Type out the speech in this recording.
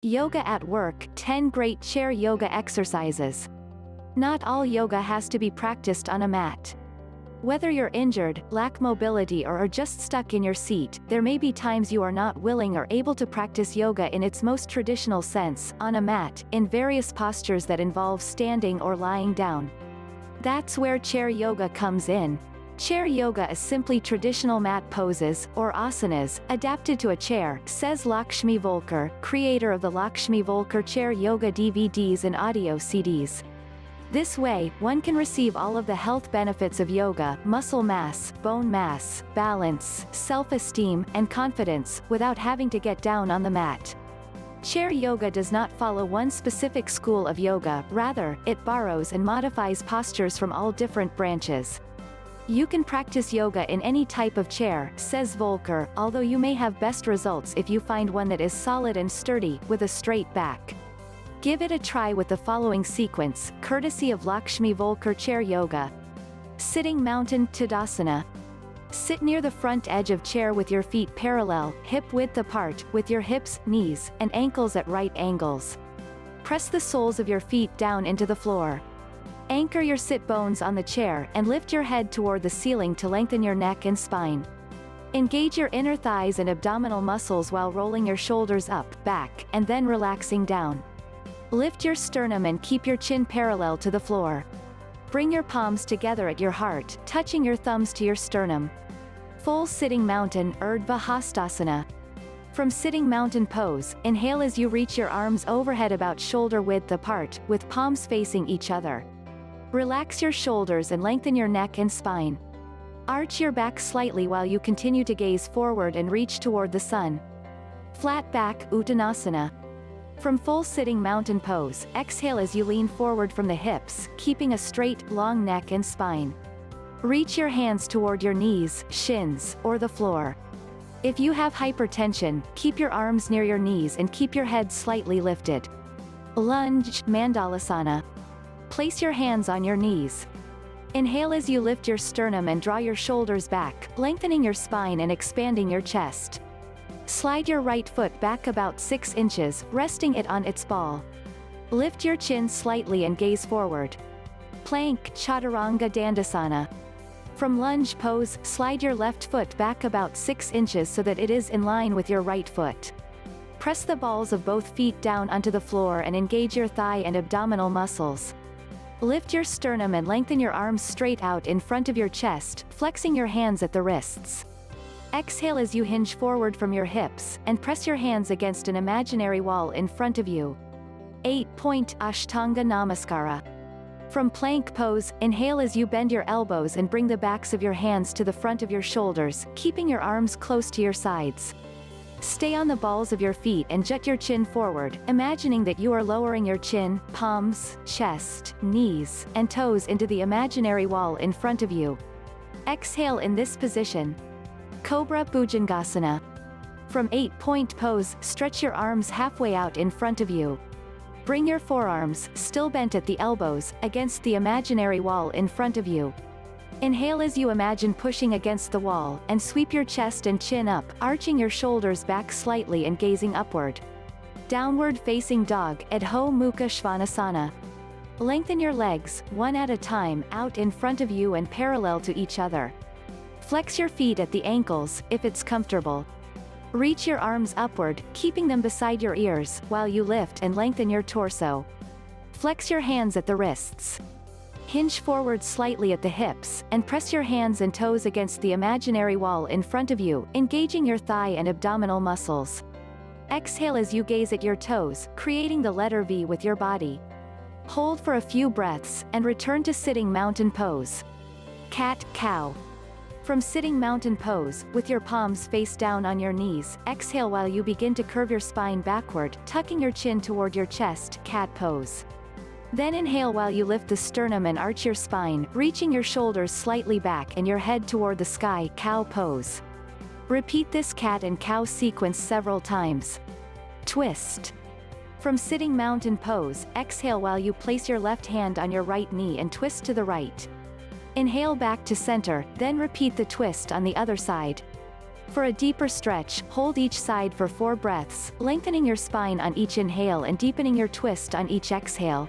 Yoga at work, 10 great chair yoga exercises. Not all yoga has to be practiced on a mat. Whether you're injured, lack mobility or are just stuck in your seat, there may be times you are not willing or able to practice yoga in its most traditional sense, on a mat, in various postures that involve standing or lying down. That's where chair yoga comes in. Chair yoga is simply traditional mat poses, or asanas, adapted to a chair, says Lakshmi Volkar, creator of the Lakshmi Volkar Chair Yoga DVDs and audio CDs. This way, one can receive all of the health benefits of yoga, muscle mass, bone mass, balance, self-esteem, and confidence, without having to get down on the mat. Chair yoga does not follow one specific school of yoga, rather, it borrows and modifies postures from all different branches. You can practice yoga in any type of chair, says Volkar, although you may have best results if you find one that is solid and sturdy, with a straight back. Give it a try with the following sequence, courtesy of Lakshmi Volkar Chair Yoga. Sitting Mountain Tadasana. Sit near the front edge of chair with your feet parallel, hip width apart, with your hips, knees, and ankles at right angles. Press the soles of your feet down into the floor. Anchor your sit bones on the chair and lift your head toward the ceiling to lengthen your neck and spine. Engage your inner thighs and abdominal muscles while rolling your shoulders up, back, and then relaxing down. Lift your sternum and keep your chin parallel to the floor. Bring your palms together at your heart, touching your thumbs to your sternum. Full Sitting Mountain, Urdhva Hastasana. From Sitting Mountain Pose, inhale as you reach your arms overhead about shoulder width apart, with palms facing each other. Relax your shoulders and lengthen your neck and spine. Arch your back slightly while you continue to gaze forward and reach toward the sun. Flat back, Uttanasana. From Full Sitting Mountain Pose, exhale as you lean forward from the hips, keeping a straight, long neck and spine. Reach your hands toward your knees, shins, or the floor. If you have hypertension, keep your arms near your knees and keep your head slightly lifted. Lunge, Mandalasana. Place your hands on your knees. Inhale as you lift your sternum and draw your shoulders back, lengthening your spine and expanding your chest. Slide your right foot back about 6 inches, resting it on its ball. Lift your chin slightly and gaze forward. Plank, Chaturanga Dandasana. From lunge pose, slide your left foot back about 6 inches so that it is in line with your right foot. Press the balls of both feet down onto the floor and engage your thigh and abdominal muscles. Lift your sternum and lengthen your arms straight out in front of your chest, flexing your hands at the wrists. Exhale as you hinge forward from your hips, and press your hands against an imaginary wall in front of you. 8-point Ashtanga Namaskara. From plank pose, inhale as you bend your elbows and bring the backs of your hands to the front of your shoulders, keeping your arms close to your sides. Stay on the balls of your feet and jut your chin forward, imagining that you are lowering your chin, palms, chest, knees, and toes into the imaginary wall in front of you. Exhale in this position. Cobra Bhujangasana. From 8-point pose, stretch your arms halfway out in front of you. Bring your forearms, still bent at the elbows, against the imaginary wall in front of you. Inhale as you imagine pushing against the wall, and sweep your chest and chin up, arching your shoulders back slightly and gazing upward. Downward Facing Dog, Adho Mukha Svanasana. Lengthen your legs, one at a time, out in front of you and parallel to each other. Flex your feet at the ankles, if it's comfortable. Reach your arms upward, keeping them beside your ears, while you lift and lengthen your torso. Flex your hands at the wrists. Hinge forward slightly at the hips, and press your hands and toes against the imaginary wall in front of you, engaging your thigh and abdominal muscles. Exhale as you gaze at your toes, creating the letter V with your body. Hold for a few breaths, and return to Sitting Mountain Pose. Cat, Cow. From Sitting Mountain Pose, with your palms face down on your knees, exhale while you begin to curve your spine backward, tucking your chin toward your chest, Cat Pose. Then inhale while you lift the sternum and arch your spine, reaching your shoulders slightly back and your head toward the sky, Cow Pose. Repeat this cat and cow sequence several times. Twist. From Sitting Mountain Pose, exhale while you place your left hand on your right knee and twist to the right. Inhale back to center, then repeat the twist on the other side. For a deeper stretch, hold each side for 4 breaths, lengthening your spine on each inhale and deepening your twist on each exhale.